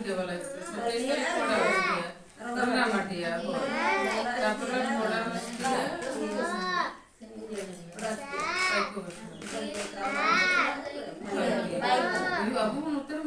देवाला सत्ताईस तारीख थोड़ा करना माटिया तापर थोड़ा बाबू उत्तर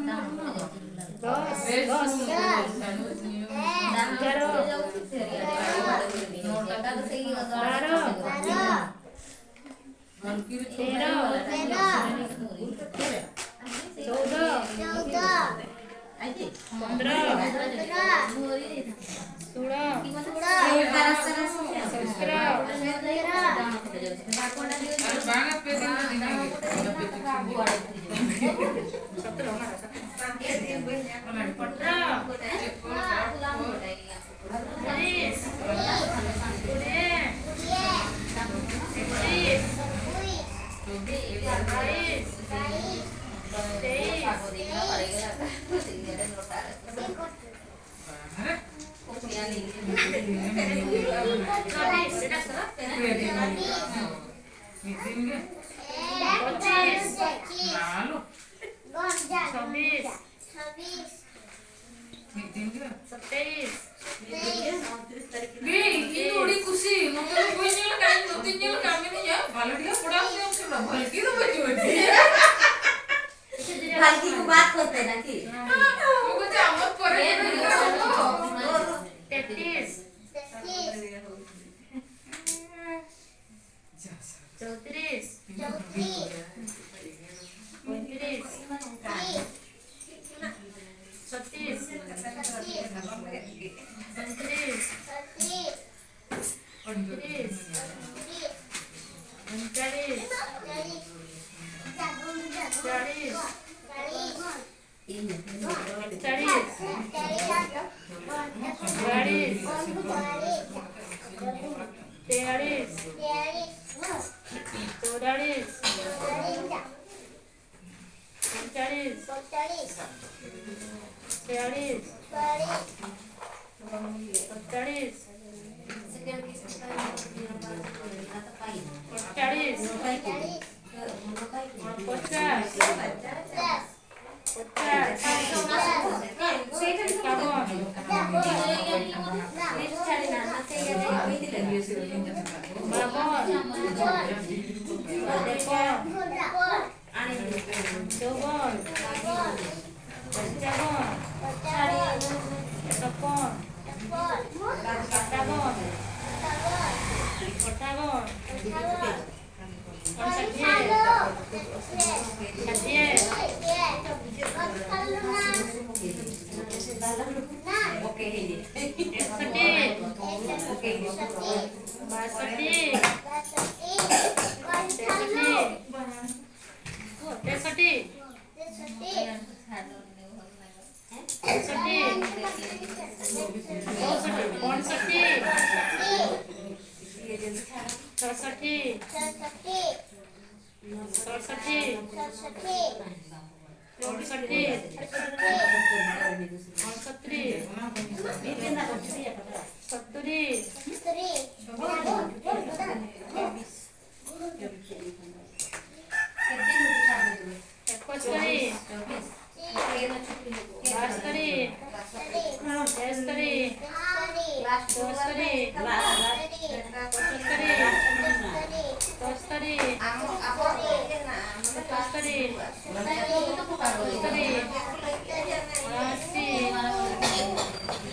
हल्की को बात करते ना कि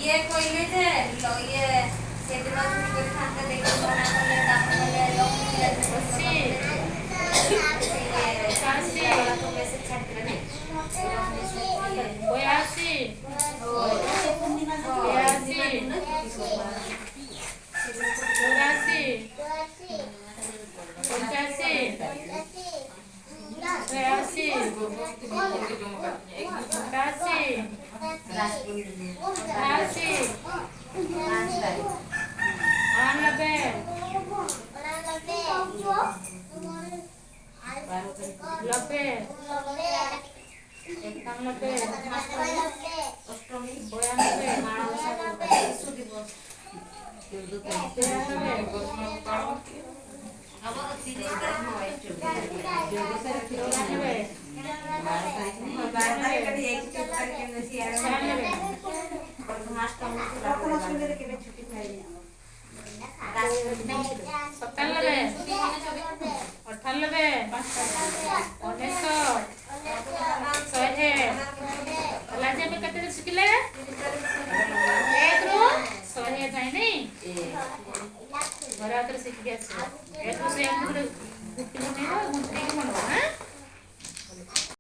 ये कोई नहीं थे लो ये सेदिन छुट्टी कर खाते देखो बना कर ले लक्ष्मी ये काशी वाला तो कैसे छट रहे ओयासी ओयासी चौरासी पंचासी छियासी सतासी अठासी 98 90 91 92 ଫାଷ୍ଟ ଆମକୁ ସତାନବେ ଅଠାନବେ 19 100 ହେଲା ଯେ ଆମେ କେତେ ଶିଖିଲେ 1 ରୁ 100 ଯାଏ ନାଇଁ ଘରେ ଆଉଥରେ ଶିଖିକି ଆସିବ 1 ରୁ 100